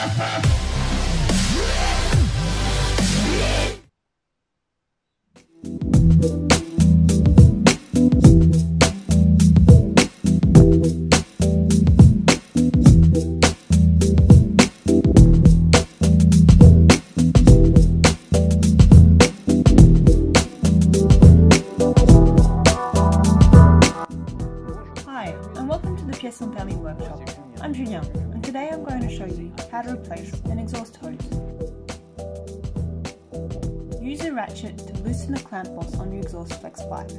Hi, and welcome to the Piecesanspermis workshop. I'm Julien, and today I'm going to show you how to replace an exhaust hose. Use a ratchet to loosen the clamp boss on your exhaust flex pipe.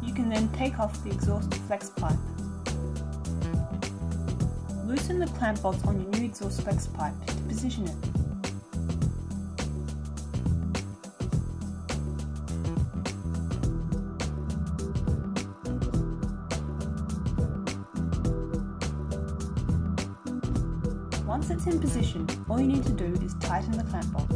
You can then take off the exhaust flex pipe. Loosen the clamp bolts on your new exhaust flex pipe to position it. Once it's in position, all you need to do is tighten the clamp bolts.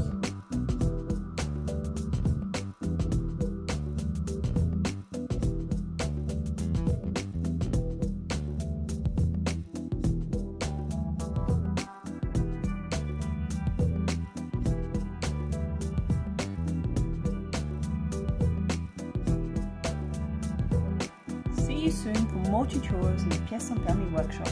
See you soon for more tutorials in the Piecesanspermis workshop.